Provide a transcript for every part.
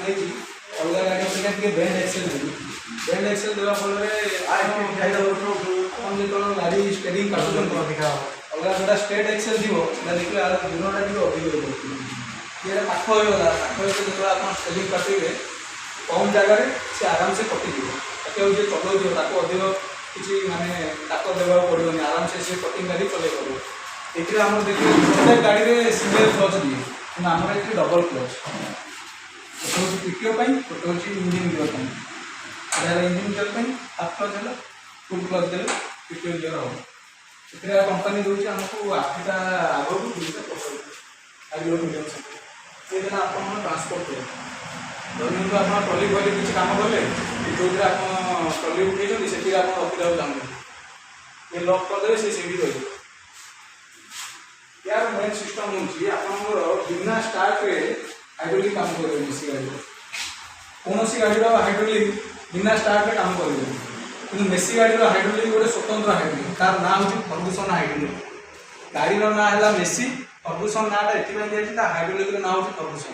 देखिए अलग गाड़ी अपेक्षा टे बेंड एक्सेल देवा फल जो गाड़ी स्टेरिंग काटुन अलग जोटा स्ट्रेट एक्सेल थी देखिए आर दूरटा टी अधिक ये पाख होगा जो आप स्टेरिंग काटे कम जगह से आराम से कटिज ताकि जो चलाऊ अधिक किसी मानने ताकत देवा पड़ोनी आराम से कटिंग गाड़ी चल पार ये आम देखिए प्रत्येक गाड़ी में सिंगल क्लच दिए कि आम ये डबल क्लच गोटे हूँ पीटीओ गोटे हूँ engine gear engine gear half clutch है फुल क्लच दे पीटीओ गियर हम ये कंपानी दूसरी आमको 8टा आगे दुईटा पछे आगे मीडियम से आप ट्रांसपोर्ट करें धरत आप ट्रली फली किसी कम कले जो आप ट्रली उठे से रखा चाहते ये लक करदे से रही यार मेन सिस्टम होची आपनकर बिना स्टार्ट रे हाइड्रोलिक काम करे मेसी गाड़ी कौन सी गाड़ी हाइड्रोलिक बिना स्टार्ट रे काम करे कि मेसी गाड़ी हाइड्रोलिक गोटे स्वतंत्र हाइड्रोलिक तार ना हो फर्गुसन हाइड्रोलिक गाड़ी ना है मेसी फर्गुसन नाटा ये दिया हाइड्रोलिक ना हो फर्गुसन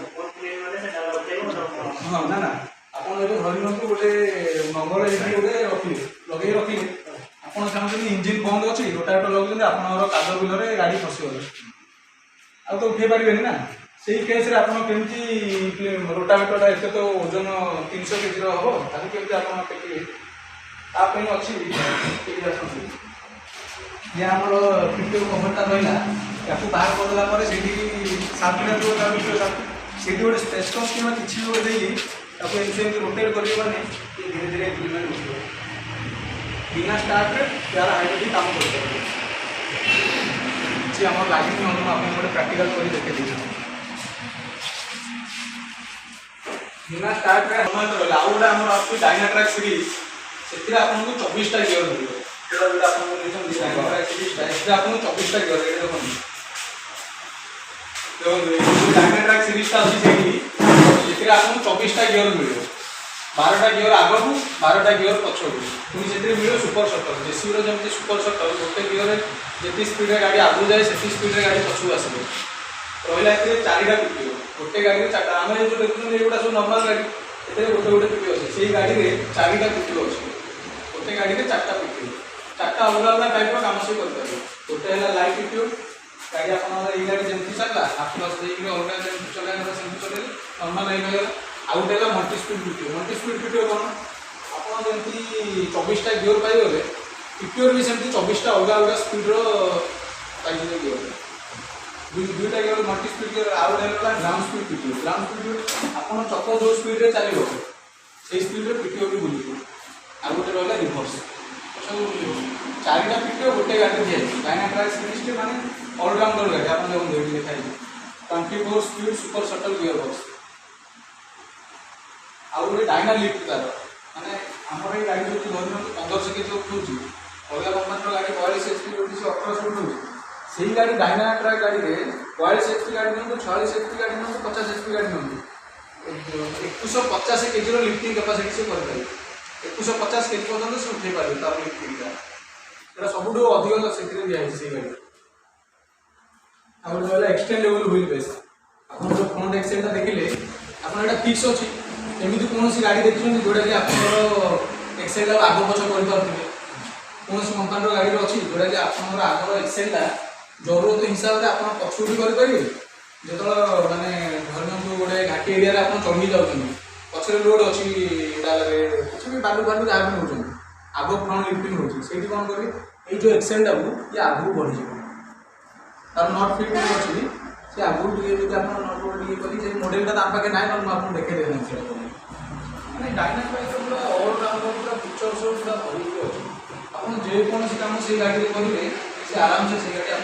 हाँ ना ना आप धरन गोटे नंबर गोटे रखिले लगे रखिले आप चाहते इंजिन बंद अच्छी रोटावेटर लगे आप काद बिल गाड़ी फसीगले आ तो उठे पारे ना से केस केमती रोटावेटर एत तो ओजन 300 केजी हम ताकि केमती आप अच्छी ये आम पीटीओ कभरटा रहा या बाहर करदेला से 7 मिनट से गोटे स्पेसकस कि किसी भी गोटे रोटेट कर धीरे धीरे इम्प्लीमेंट हो बिना स्टार्ट यार हाइड्रोलिक काम कर आम लगे आप गोटे प्राक्टिकल कर देखे बिना स्टार्ट आउ गोटे आम डायनाट्रैक सीरीज से आपको 24टा गियर मिले जोटा जोटा आपको डायनाट्रैक सीरीज आपको 24टा गियर ये देखो डायनाट्रैक सीरीजटा अच्छी से आपको 24टा गियर मिले 12टा गियर आग को 12टा गियर पछू पुणी से मिले सुपर शटर जेसीबी जमी सुपर शटर गोटे गियर जिते स्पीड गाड़ी आगू जाए से स्पीड गाड़ी पछू आस रहा 4टा पीटीओ गोटे गाड़ी 4टा आम जो देखते ये सब नर्माल गाड़ी ये गोटे गोटे पीटीओ अच्छे से गाड़ी में 4टा पीटीओ अच्छे गोटे गाड़ी में 4टा पीटीओ 4टा अलग अलग टाइप काम से कर गोटे है लाइट पीटीओ गाड़ी आप गाड़ी जमी चलला हाफ क्लच देकर अलग चलाइला सेमती चल नर्माल लाइन हो आउ गोटे है मल्टी स्पीड पीटीओ कौन आपमती 24टा गियर पाइबे पीटीओ भी सेमती 24टा अलग अलग स्पीड पाइबे गियर दुईटा गियर मल्टी स्पीड गियर आउ गोटे ग्राउंड स्पीड पीटीओ आप चक जो स्पीड में चलो से स्पीड पीटीओ भी बुलू आउ गोटे रहा रिभर्स सब 4टा पीटीओ गोटे गाड़ी दिए डायनाट्रैक सीरीज माने ऑलराउंडर गाड़ी आप देखा 24 speed super shuttle gear box आउ गोटे डायना लिफ्ट तार माने आमर ये गाड़ी जो धरन 1500 केजी उठूँ अलग कंपानी गाड़ी 42 HP उठी 1800 उठूँ से गाड़ी डायनाट्रैक गाड़ी में 42 HP गाड़ी नहीं 46 HP गाड़ी नहीं 50 HP गाड़ी नहीं 150 केजी लिफ्टिंग कैपेसिटी से कर 150 केजी पर्यटन से उठे पारे तार लिफ्टिंगटा सब अधिक से दिखाई से गाड़ी आगे रहा एक्सटेंडेबल व्हील बेस आप जो फ्रंट एक्सेलटा देखिले आपड़ा फिक्स अच्छी एमती कौन सी गाड़ी देखते जोटा कि आप एक्सेल आग पछ करें कौन कंपानी गाड़ी अच्छी जोटा कि आप आगर एक्सेलटा जरूरत हिसाब से आप पछू भी करेंगे जो मानने धरन गोटे घाटी एरिया आप चढ़ी जाऊँ पचर लोड अच्छी किसी भी बालू बालू जहाँ भी हो आग फ्रंट लिफ्टिंग होती कौन करेंगे ये जो एक्सेलटा को ये आगू बढ़ी तार नट फिट अच्छी से आगू टे आप नट करी मॉडलटा पाखे ना आपको देखे देना मैंने डायनाट्रैक पूरा ऑलराउंडर पूरा पिक्चर सब पूरा भरी अच्छे आप जेकोसी कम से गाड़ी करेंगे से आराम से गाड़ी आप